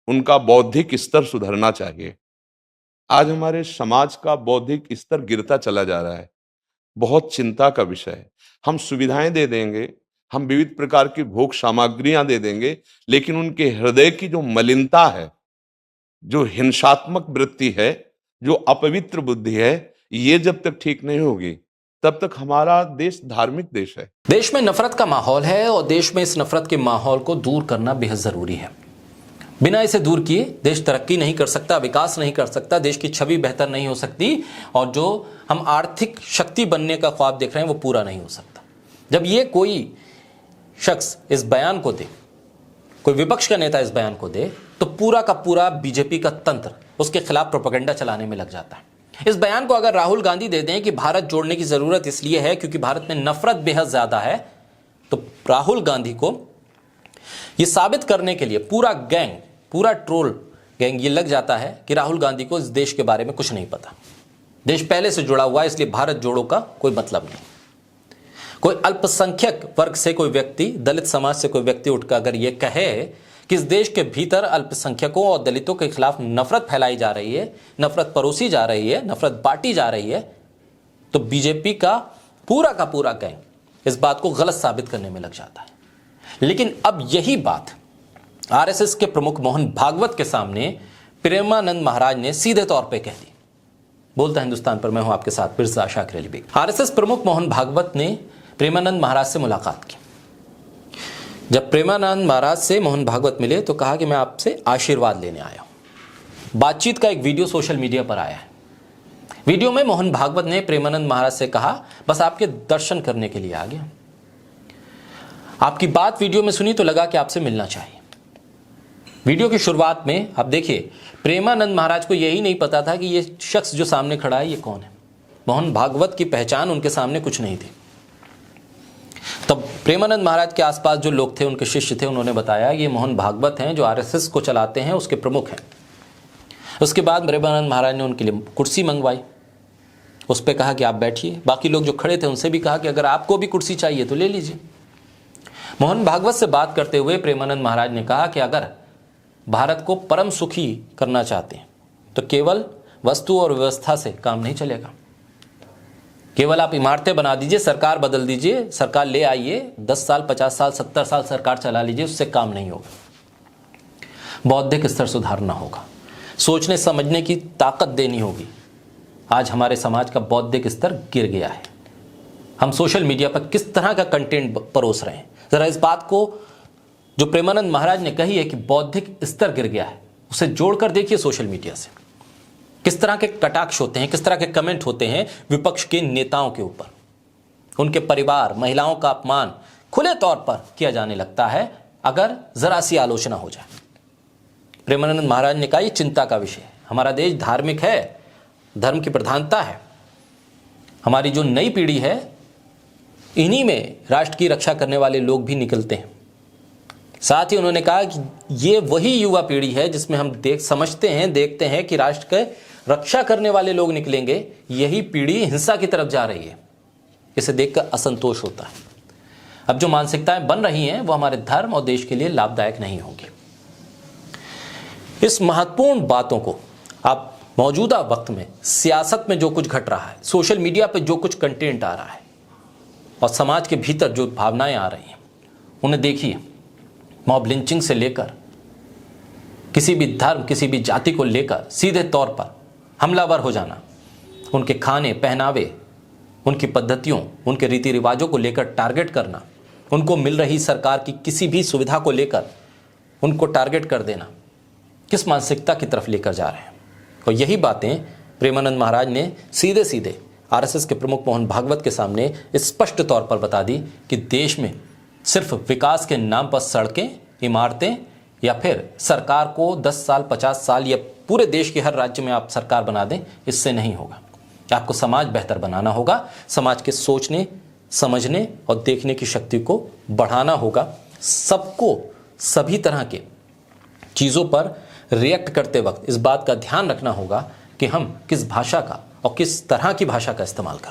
उनका बौद्धिक स्तर सुधरना चाहिए। आज हमारे समाज का बौद्धिक स्तर गिरता चला जा रहा है, बहुत चिंता का विषय है। हम सुविधाएं दे देंगे, हम विविध प्रकार की भोग सामग्रियां दे देंगे, लेकिन उनके हृदय की जो मलिनता है, जो हिंसात्मक वृत्ति है, जो अपवित्र बुद्धि है, ये जब तक ठीक नहीं होगी तब तक हमारा देश धार्मिक देश है। देश में नफरत का माहौल है और देश में इस नफरत के माहौल को दूर करना बेहद जरूरी है। बिना इसे दूर किए देश तरक्की नहीं कर सकता, विकास नहीं कर सकता, देश की छवि बेहतर नहीं हो सकती और जो हम आर्थिक शक्ति बनने का ख्वाब देख रहे हैं वो पूरा नहीं हो सकता। जब ये कोई शख्स इस बयान को दे, कोई विपक्ष का नेता इस बयान को दे, तो पूरा का पूरा बीजेपी का तंत्र उसके खिलाफ प्रोपेगेंडा चलाने में लग जाता है। इस बयान को अगर राहुल गांधी दे दें कि भारत जोड़ने की जरूरत इसलिए है क्योंकि भारत में नफरत बेहद ज्यादा है, तो राहुल गांधी को यह साबित करने के लिए पूरा गैंग, पूरा ट्रोल गैंग ये लग जाता है कि राहुल गांधी को इस देश के बारे में कुछ नहीं पता। देश पहले से जुड़ा हुआ है, इसलिए भारत जोड़ो का कोई मतलब नहीं। कोई अल्पसंख्यक वर्ग से कोई व्यक्ति, दलित समाज से कोई व्यक्ति उठकर अगर ये कहे कि इस देश के भीतर अल्पसंख्यकों और दलितों के खिलाफ नफरत फैलाई जा रही है, नफरत परोसी जा रही है, नफरत बांटी जा रही है, तो बीजेपी का पूरा गैंग इस बात को गलत साबित करने में लग जाता है। लेकिन अब यही बात आरएसएस के प्रमुख मोहन भागवत के सामने प्रेमानंद महाराज ने सीधे तौर पे कह दी। बोलता हिंदुस्तान पर मैं हूं आपके साथ मिर्जा शाकिर अली बेग। आरएसएस प्रमुख मोहन भागवत ने प्रेमानंद महाराज से मुलाकात की। जब प्रेमानंद महाराज से मोहन भागवत मिले तो कहा कि मैं आपसे आशीर्वाद लेने आया हूं। बातचीत का एक वीडियो सोशल मीडिया पर आया है। वीडियो में मोहन भागवत ने प्रेमानंद महाराज से कहा, बस आपके दर्शन करने के लिए आ गया। आपकी बात वीडियो में सुनी तो लगा कि आपसे मिलना चाहिए। वीडियो की शुरुआत में आप देखिए, प्रेमानंद महाराज को यही नहीं पता था कि ये शख्स जो सामने खड़ा है ये कौन है। मोहन भागवत की पहचान उनके सामने कुछ नहीं थी। तब प्रेमानंद महाराज के आसपास जो लोग थे, उनके शिष्य थे, उन्होंने बताया ये मोहन भागवत हैं जो आरएसएस को चलाते हैं, उसके प्रमुख हैं। उसके बाद प्रेमानंद महाराज ने उनके लिए कुर्सी मंगवाई, उस पर कहा कि आप बैठिए। बाकी लोग जो खड़े थे उनसे भी कहा कि अगर आपको भी कुर्सी चाहिए तो ले लीजिए। मोहन भागवत से बात करते हुए प्रेमानंद महाराज ने कहा कि अगर भारत को परम सुखी करना चाहते हैं तो केवल वस्तु और व्यवस्था से काम नहीं चलेगा। केवल आप इमारतें बना दीजिए, सरकार बदल दीजिए, सरकार ले आइए, 10 साल 50 साल 70 साल सरकार चला लीजिए, उससे काम नहीं होगा। बौद्धिक स्तर सुधारना होगा, सोचने समझने की ताकत देनी होगी। आज हमारे समाज का बौद्धिक स्तर गिर गया है। हम सोशल मीडिया पर किस तरह का कंटेंट परोस रहे हैं, जरा इस बात को जो प्रेमानंद महाराज ने कही है कि बौद्धिक स्तर गिर गया है, उसे जोड़कर देखिए सोशल मीडिया से। किस तरह के कटाक्ष होते हैं, किस तरह के कमेंट होते हैं विपक्ष के नेताओं के ऊपर। उनके परिवार, महिलाओं का अपमान खुले तौर पर किया जाने लगता है अगर जरा सी आलोचना हो जाए। प्रेमानंद महाराज ने कहा यह चिंता का विषय है। हमारा देश धार्मिक है, धर्म की प्रधानता है। हमारी जो नई पीढ़ी है, इन्हीं में राष्ट्र की रक्षा करने वाले लोग भी निकलते हैं। साथ ही उन्होंने कहा कि ये वही युवा पीढ़ी है जिसमें हम समझते हैं, देखते हैं कि राष्ट्र के रक्षा करने वाले लोग निकलेंगे। यही पीढ़ी हिंसा की तरफ जा रही है। इसे देखकर असंतोष होता है। अब जो मानसिकताएं बन रही हैं वो हमारे धर्म और देश के लिए लाभदायक नहीं होगी। इस महत्वपूर्ण बातों को आप मौजूदा वक्त में सियासत में जो कुछ घट रहा है, सोशल मीडिया पर जो कुछ कंटेंट आ रहा है और समाज के भीतर जो भावनाएं आ रही हैं, उन्हें देखिए। मॉब लिंचिंग से लेकर किसी भी धर्म, किसी भी जाति को लेकर सीधे तौर पर हमलावर हो जाना, उनके खाने पहनावे, उनकी पद्धतियों, उनके रीति रिवाजों को लेकर टारगेट करना, उनको मिल रही सरकार की किसी भी सुविधा को लेकर उनको टारगेट कर देना, किस मानसिकता की तरफ लेकर जा रहे हैं। और यही बातें प्रेमानंद महाराज ने सीधे सीधे आरएसएस के प्रमुख मोहन भागवत के सामने स्पष्ट तौर पर बता दी कि देश में सिर्फ विकास के नाम पर सड़कें, इमारतें या फिर सरकार को 10 साल 50 साल या पूरे देश के हर राज्य में आप सरकार बना दें, इससे नहीं होगा। आपको समाज बेहतर बनाना होगा, समाज के सोचने, समझने और देखने की शक्ति को बढ़ाना होगा। सबको सभी तरह के चीज़ों पर रिएक्ट करते वक्त इस बात का ध्यान रखना होगा कि हम किस भाषा का और किस तरह की भाषा का इस्तेमाल कर रहे हैं।